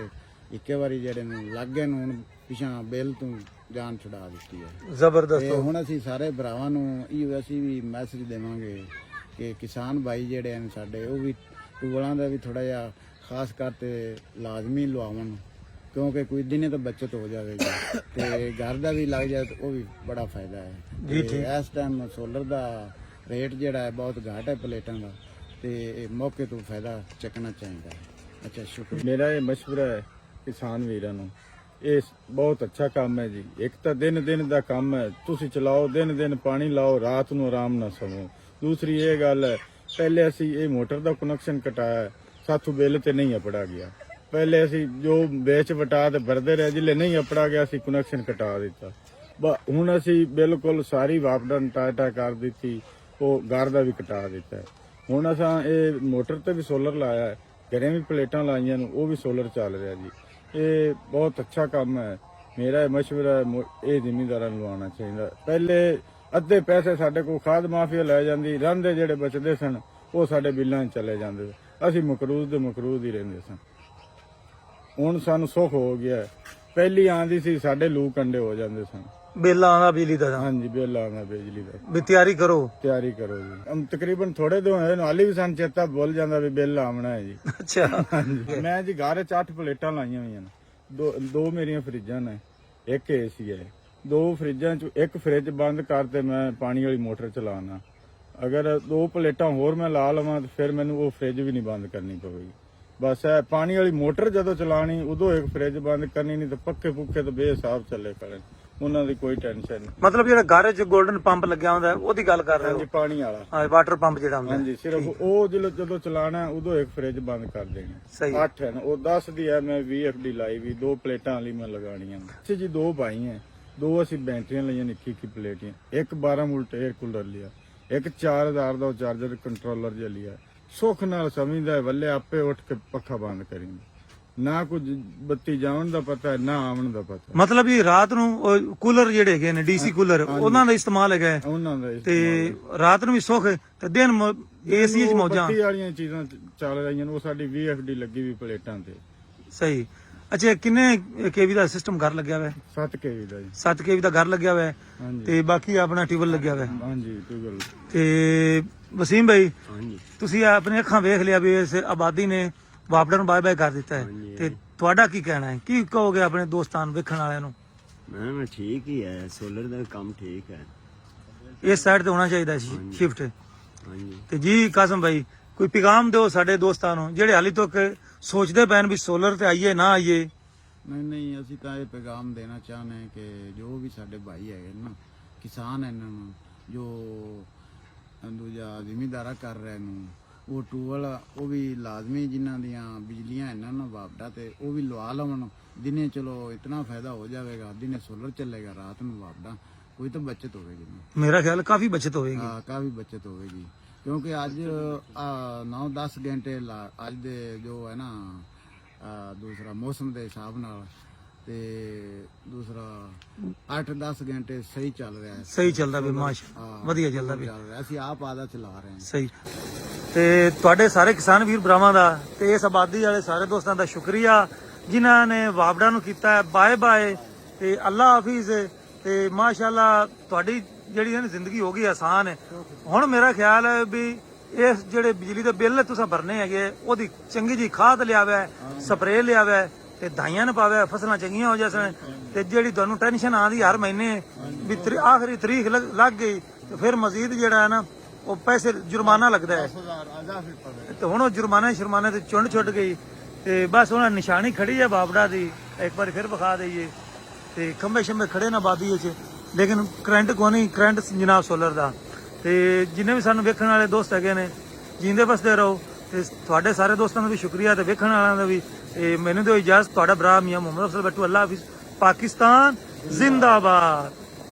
ਇੱਕੇ ਵਾਰੀ ਜਿਹੜੇ ਨੂੰ ਲੱਗ ਗਏ ਨੂੰ, ਹੁਣ ਪਿਛਾਂ ਬਿੱਲ ਤੋਂ ਜਾਨ ਛੁਡਾ ਦਿੱਤੀ ਹੈ ਜ਼ਬਰਦਸਤ। ਤੇ ਹੁਣ ਅਸੀਂ ਸਾਰੇ ਭਰਾਵਾਂ ਨੂੰ ਇਹ ਅਸੀਂ ਵੀ ਮੈਸੇਜ ਦੇਵਾਂਗੇ ਕਿ ਕਿਸਾਨ ਭਾਈ ਜਿਹੜੇ ਹਨ ਸਾਡੇ, ਉਹ ਵੀ ਟੂਲਾਂ ਦਾ ਵੀ ਥੋੜਾ ਜਿਹਾ ਖਾਸ ਕਰਕੇ ਲਾਜ਼ਮੀ ਲਵਾਉਣ, ਕਿਉਂਕਿ ਕੋਈ ਦਿਨੇ ਤਾਂ ਬੱਚਤ ਹੋ ਜਾਵੇਗੀ ਤੇ ਘਰ ਦਾ ਵੀ ਲੱਗ ਜਾਏ ਤਾਂ ਉਹ ਵੀ ਬੜਾ ਫਾਇਦਾ ਹੈ। ਜੀ ਠੀਕ। ਇਸ ਟਾਈਮ ਸੋਲਰ ਦਾ ਰੇਟ ਜਿਹੜਾ ਹੈ ਬਹੁਤ ਘੱਟ ਹੈ ਪਲੇਟਾਂ ਦਾ, ਤੇ ਇਹ ਮੌਕੇ ਤੋਂ ਫਾਇਦਾ ਚੱਕਣਾ ਚਾਹੀਦਾ ਹੈ। ਅੱਛਾ ਸ਼ੁਕਰੀਆ। ਮੇਰਾ ਇਹ ਮਸ਼ਵਰਾ ਹੈ ਕਿਸਾਨ ਵੀਰਾਂ ਨੂੰ, ਇਹ ਬਹੁਤ ਅੱਛਾ ਕੰਮ ਹੈ ਜੀ। ਇੱਕ ਤਾਂ ਦਿਨ ਦਾ ਕੰਮ ਹੈ, ਤੁਸੀਂ ਚਲਾਓ, ਦਿਨ ਪਾਣੀ ਲਾਓ, ਰਾਤ ਨੂੰ ਆਰਾਮ ਨਾਲ ਸੌਵੋ। ਦੂਸਰੀ ਇਹ ਗੱਲ ਹੈ, ਪਹਿਲੇ ਅਸੀਂ ਇਹ ਮੋਟਰ ਦਾ ਕਨੈਕਸ਼ਨ ਕਟਾਇਆ, ਸਾਥੋਂ ਬਿੱਲ ਤੇ ਨਹੀਂ ਅਪੜਾ ਗਿਆ। ਪਹਿਲੇ ਅਸੀਂ ਜੋ ਵੇਚ ਵਟਾ ਤੇ ਭਰਦੇ ਰਹੇ, ਜਿਲੇ ਨਹੀਂ ਅਪੜਾ ਗਿਆ ਅਸੀਂ ਕਨੈਕਸ਼ਨ ਕਟਾ ਦਿੱਤਾ। ਹੁਣ ਅਸੀਂ ਬਿਲਕੁਲ ਸਾਰੀ ਵਾਪਡਾ ਟਾਟਾ ਕਰ ਦਿੱਤੀ, ਉਹ ਘਰ ਦਾ ਵੀ ਕਟਾ ਦਿੱਤਾ। ਹੁਣ ਅਸਾਂ ਇਹ ਮੋਟਰ ਤੇ ਵੀ ਸੋਲਰ ਲਾਇਆ ਹੈ, ਘਰੇ ਵੀ ਪਲੇਟਾਂ ਲਾਈਆਂ ਨੂੰ, ਉਹ ਵੀ ਸੋਲਰ ਚੱਲ ਰਿਹਾ ਜੀ। ਇਹ ਬਹੁਤ ਅੱਛਾ ਕੰਮ ਹੈ। ਮੇਰਾ ਇਹ ਮਸ਼ਵਰਾ ਹੈ, ਇਹ ਜ਼ਿਮੀਂਦਾਰਾਂ ਨੂੰ ਲਵਾਉਣਾ ਚਾਹੀਦਾ। ਪਹਿਲੇ ਅੱਧੇ ਪੈਸੇ ਸਾਡੇ ਕੋਲ ਖਾਦ ਮਾਫੀਆ ਲੈ ਜਾਂਦੀ, ਰਹਿੰਦੇ ਜਿਹੜੇ ਬਚਦੇ ਸਨ ਉਹ ਸਾਡੇ ਬਿੱਲਾਂ 'ਚ ਚਲੇ ਜਾਂਦੇ, ਅਸੀਂ ਮਕਰੂਜ਼ ਹੀ ਰਹਿੰਦੇ ਸਾਂ। ਹੁਣ ਸਾਨੂੰ ਸੁੱਖ ਹੋ ਗਿਆ। ਪਹਿਲੀ ਆਂਦੀ ਸੀ ਸਾਡੇ ਲੂ ਕੰਡੇ ਹੋ ਜਾਂਦੇ ਸਨ। ਬਿੱਲ ਆਉਂਦਾ ਬਿਜਲੀ ਦਾ ਹਾਂਜੀ ਬਿੱਲ ਆਉਂਦਾ ਬਿਜਲੀ ਦਾ। ਵੀ ਤਿਆਰੀ ਕਰੋ। ਤਿਆਰੀ ਕਰੋ ਜੀ। ਤਕਰੀਬਨ ਥੋੜੇ ਦਿਨ ਹੋਏ ਹਾਲੇ ਵੀ ਸਾਨੂੰ ਚੇਤਾ ਭੁੱਲ ਜਾਂਦਾ ਵੀ ਬਿੱਲ ਆਉਣਾ ਹੈ ਜੀ। ਅੱਛਾ ਹਾਂਜੀ ਮੈਂ ਜੀ ਘਰ 'ਚ 8 ਪਲੇਟਾਂ ਲਾਈਆਂ ਹੋਈਆਂ ਨੇ, ਦੋ ਮੇਰੀਆਂ ਫਰਿੱਜਾਂ ਨੇ, ਇੱਕ ਏਸੀ ਹੈ। 2 ਫਰਿੱਜਾਂ 'ਚ ਇੱਕ ਫਰਿੱਜ ਬੰਦ ਕਰਤੇ ਮੈਂ ਪਾਣੀ ਵਾਲੀ ਮੋਟਰ ਚਲਾਉਣਾ। ਅਗਰ 2 ਪਲੇਟਾਂ ਹੋਰ ਮੈਂ ਲਾ ਲਵਾਂ ਤਾਂ ਫਿਰ ਮੈਨੂੰ ਉਹ ਫਰਿੱਜ ਵੀ ਨਹੀਂ ਬੰਦ ਕਰਨੀ ਪਵੇਗੀ। ਬਸ ਇਹ ਪਾਣੀ ਵਾਲੀ ਮੋਟਰ ਜਦੋਂ ਚਲਾਣੀ ਉਦੋਂ ਇੱਕ ਫਰਿੱਜ ਬੰਦ ਕਰਨੀ, ਨਹੀਂ ਤਾਂ ਪੱਕੇ ਪੁੱਕੇ ਤਾਂ ਬੇਹਿਸਾਬ ਚੱਲੇ ਕਰਨ, ਉਹਨਾਂ ਦੀ ਕੋਈ ਟੈਨਸ਼ਨ ਨਹੀਂ। ਮਤਲਬ ਜਿਹੜਾ ਘਰ 'ਚ 골ਡਨ ਪੰਪ ਲੱਗਿਆ ਹੁੰਦਾ ਉਹਦੀ ਗੱਲ ਕਰ ਰਹੇ ਹੋ? ਹਾਂਜੀ ਪਾਣੀ ਵਾਲਾ। ਹਾਂ ਵਾਟਰ ਪੰਪ ਜਿਹੜਾ ਹੁੰਦਾ। ਹਾਂਜੀ ਸਿਰਫ ਉਹ ਜਦੋਂ ਚਲਾਣਾ ਉਦੋਂ ਇੱਕ ਫਰਿੱਜ ਬੰਦ ਕਰ ਦੇਣੀ। ਸਹੀ। 8 ਹੈ ਨਾ, ਉਹ 10 ਦੀ ਹੈ, ਮੈਂ 20 FD ਲਾਈ ਵੀ 2 ਪਲੇਟਾਂ ਵਾਲੀ ਮੈਂ ਲਗਾਣੀਆਂ। ਅੱਛਾ ਜੀ 2 ਪਾਈਆਂ, 2 ਅਸੀਂ ਬੈਟਰੀਆਂ ਲਈਆਂ ਨਿੱਕੀ ਨਿੱਕੀ ਪਲੇਟੀਆਂ, ਇੱਕ 12 ਵੋਲਟ 에ਅਰ ਕੂਲਰ ਲਿਆ, ਇੱਕ 4000 ਦਾ ਚਾਰਜਰ ਕੰਟਰੋਲਰ ਜਿਹਾ ਲਿਆ। ਸੁੱਖ ਨਾਲ ਸਮਝਦਾ ਵੱਲੇ ਆਪੇ ਉੱਠ ਕੇ ਪੱਖਾ ਬੰਦ ਕਰੀ, ਨਾ ਕੁਝ ਬੱਤੀ ਜਾਣ ਦਾ ਪਤਾ ਨਾ ਆਉਣ ਦਾ ਪਤਾ। ਮਤਲਬ ਇਹ ਰਾਤ ਨੂੰ ਕੂਲਰ ਜਿਹੜੇ ਹੈਗੇ ਨੇ DC ਕੂਲਰ ਉਹਨਾਂ ਦਾ ਇਸਤੇਮਾਲ ਹੈਗਾ ਹੈ। ਉਹਨਾਂ ਦਾ ਤੇ ਰਾਤ ਨੂੰ ਵੀ ਸੁੱਖ ਤੇ ਦਿਨ AC 'ਚ ਮੌਜਾਂ। ਬੱਤੀ ਵਾਲੀਆਂ ਚੀਜ਼ਾਂ ਚੱਲ ਰਹੀਆਂ ਨੇ, ਉਹ ਸਾਡੀ 20 FD ਲੱਗੀ ਵੀ ਪਲੇਟਾਂ ਤੇ। ਸਹੀ। ਅੱਛਾ ਕਿੰਨੇ kV ਦਾ ਸਿਸਟਮ ਘਰ ਲੱਗਿਆ ਹੋਇਆ ਹੈ? 7 kV ਦਾ ਜੀ। 7 kV ਦਾ ਘਰ ਲੱਗਿਆ ਹੋਇਆ ਹੈ ਹਾਂਜੀ ਤੇ ਬਾਕੀ ਆਪਣਾ ਟਿਊਬਲ ਲੱਗਿਆ ਹੋਇਆ ਹੈ। ਹਾਂਜੀ ਟਿਊਬਲ। ਤੇ ਵਸੀਮ ਭਾਈ ਹਾਂਜੀ ਤੁਸੀਂ ਆਪਣੇ ਅੱਖਾਂ ਵੇਖ ਲਿਆ ਵੀ ਇਸ ਆਬਾਦੀ ਨੇ ਵਾਪੜਾ ਨੂੰ ਬਾਏ ਬਾਏ ਕਰ ਦਿੱਤਾ ਹੈ, ਤੇ ਤੁਹਾਡਾ ਕੀ ਕਹਿਣਾ ਹੈ? ਕੀ ਕਹੋਗੇ ਆਪਣੇ ਦੋਸਤਾਂ ਨੂੰ, ਵੇਖਣ ਵਾਲਿਆਂ ਨੂੰ? ਮੈਂ ਠੀਕ ਹੀ ਹੈ, ਸੋਲਰ ਦਾ ਕੰਮ ਠੀਕ ਹੈ। ਇਸ ਸਾਈਡ ਤੇ ਹੋਣਾ ਚਾਹੀਦਾ ਸ਼ਿਫਟ। ਹਾਂਜੀ ਤੇ ਜੀ ਕਾਸਮ ਭਾਈ ਕੋਈ ਪੈਗਾਮ ਦਿਓ ਸਾਡੇ ਦੋਸਤਾਂ ਨੂੰ ਜਿਹੜੇ ਹਾਲੇ ਤੱਕ ਸੋਚਦੇ ਪੈਣ ਵੀ ਸੋਲਰ ਤੇ ਆਈਏ ਨਾ ਆਈਏ। ਨਹੀਂ ਅਸੀਂ ਤਾਂ ਇਹ ਪੈਗਾਮ ਦੇਣਾ ਚਾਹੁੰਦੇ ਹਾਂ ਕਿ ਜੋ ਵੀ ਸਾਡੇ ਭਾਈ ਹੈਗੇ ਨਾ, ਕਿਸਾਨ ਇਹਨਾਂ ਨੂੰ ਜੋ ਦੂਜਾ ਜ਼ਿਮੀਂਦਾਰਾ ਕਰ ਰਹੇ ਨੂੰ, ਉਹ ਟੂਵਲ ਉਹ ਵੀ ਲਾਜ਼ਮੀ, ਜਿਨ੍ਹਾਂ ਦੀਆਂ ਬਿਜਲੀਆਂ ਇਹਨਾਂ ਨੂੰ ਵਾਪਡਾ ਤੇ ਉਹ ਵੀ ਲਵਾ ਲਵਣ। ਦਿਨੇ ਚਲੋ ਇਤਨਾ ਫਾਇਦਾ ਹੋ ਜਾਵੇਗਾ, ਦਿਨੇ ਸੋਲਰ ਚੱਲੇਗਾ, ਰਾਤ ਨੂੰ ਵਾਪਡਾ, ਕੋਈ ਤਾਂ ਬਚਤ ਹੋਵੇਗੀ ਨਾ। ਮੇਰਾ ਖਿਆਲ ਕਾਫੀ ਬਚਤ ਹੋਵੇਗੀ। ਹਾਂ ਕਾਫੀ ਬਚਤ ਹੋਵੇਗੀ, ਕਿਉਂਕਿ ਅੱਜ 9-10 ਘੰਟੇ ਅੱਜ ਦੇ ਜੋ ਹੈ ਨਾ ਦੂਸਰਾ ਮੌਸਮ ਦੇ ਹਿਸਾਬ ਨਾਲ, ਤੇ ਦੂਸਰਾ 8-10 ਘੰਟੇ ਸਹੀ ਚੱਲ ਰਿਹਾ ਹੈ। ਸਹੀ ਚੱਲਦਾ ਵੀ ਮਾਸ਼ਾ ਹਾਂ, ਵਧੀਆ ਚੱਲਦਾ ਵੀ। ਚੱਲ ਰਿਹਾ, ਅਸੀਂ ਆਪ ਆਦਾ ਚਲਾ ਰਹੇ ਹਾਂ। ਸਹੀ। ਤੇ ਤੁਹਾਡੇ ਸਾਰੇ ਕਿਸਾਨ ਵੀਰ ਭਰਾਵਾਂ ਦਾ ਤੇ ਇਸ ਆਬਾਦੀ ਵਾਲੇ ਸਾਰੇ ਦੋਸਤਾਂ ਦਾ ਸ਼ੁਕਰੀਆ ਜਿਨ੍ਹਾਂ ਨੇ ਵਾਪੜਾ ਨੂੰ ਕੀਤਾ ਹੈ ਬਾਏ ਬਾਏ, ਤੇ ਅੱਲਾ ਹਾਫਿਜ਼। ਤੇ ਮਾਸ਼ਾਅੱਲਾ ਤੁਹਾਡੀ ਜਿਹੜੀ ਹੈ ਨਾ ਜ਼ਿੰਦਗੀ ਹੋ ਗਈ ਆਸਾਨ ਹੈ। ਹੁਣ ਮੇਰਾ ਖਿਆਲ ਹੈ ਵੀ ਇਸ ਜਿਹੜੇ ਬਿਜਲੀ ਦੇ ਬਿੱਲ ਤੁਸੀਂ ਭਰਨੇ ਹੈਗੇ ਉਹਦੀ ਚੰਗੀ ਜੀ ਖਾਦ ਲਿਆਵੇ, ਸਪਰੇਅ ਲਿਆਵੇ ਤੇ ਦਾਈਆਂ ਨਾ ਪਾਵੇ, ਫਸਲਾਂ ਚੰਗੀਆਂ ਹੋ ਜਾਣ। ਤੇ ਜਿਹੜੀ ਤੁਹਾਨੂੰ ਟੈਨਸ਼ਨ ਆਉਂਦੀ ਹਰ ਮਹੀਨੇ ਵੀ ਆਖਰੀ ਤਰੀਕ ਲੱਗ ਗਈ ਤੇ ਫਿਰ ਮਜ਼ੀਦ ਜਿਹੜਾ ਹੈ ਨਾ ਉਹ ਪੈਸੇ ਜੁਰਮਾਨਾ ਲੱਗਦਾ ਹੈ। ਤੇ ਹੁਣ ਉਹ ਜੁਰਮਾਨੇ ਤੇ ਚੁੰਡ ਛੁੱਟ ਗਈ ਤੇ ਬਸ ਉਹਨਾਂ ਨਿਸ਼ਾਨੀ ਖੜੀ ਹੈ ਬਾਬੜਾ ਦੀ, ਇੱਕ ਵਾਰ ਫਿਰ ਵਿਖਾ ਦਈਏ। ਤੇ ਖੰਭੇ ਸ਼ੰਭੇ ਖੜੇ ਨਾ ਬਾਦੀ ਵਿੱਚ, ਲੇਕਿਨ ਕਰੰਟ ਕੋਈ ਨਹੀਂ, ਕਰੰਟ ਜਨਾਬ ਸੋਲਰ ਦਾ। ਤੇ ਜਿੰਨੇ ਵੀ ਸਾਨੂੰ ਵੇਖਣ ਵਾਲੇ ਦੋਸਤ ਹੈਗੇ ਨੇ ਜੀਂਦੇ ਬਸਦੇ ਰਹੋ। ਤੇ ਤੁਹਾਡੇ ਸਾਰੇ ਦੋਸਤਾਂ ਦਾ ਵੀ ਸ਼ੁਕਰੀਆ ਤੇ ਵੇਖਣ ਵਾਲਿਆਂ ਦਾ ਵੀ। ਤੇ ਮੈਨੂੰ ਦਿਓ ਇਜਾਜ਼ਤ, ਤੁਹਾਡਾ ਭਰਾ ਮੀਆਂ ਮੁਹੰਮਦ ਅਫਜ਼ਲ ਬੱਟੂ। ਅੱਲਾ ਹਾਫਿਜ਼। ਪਾਕਿਸਤਾਨ ਜ਼ਿੰਦਾਬਾਦ।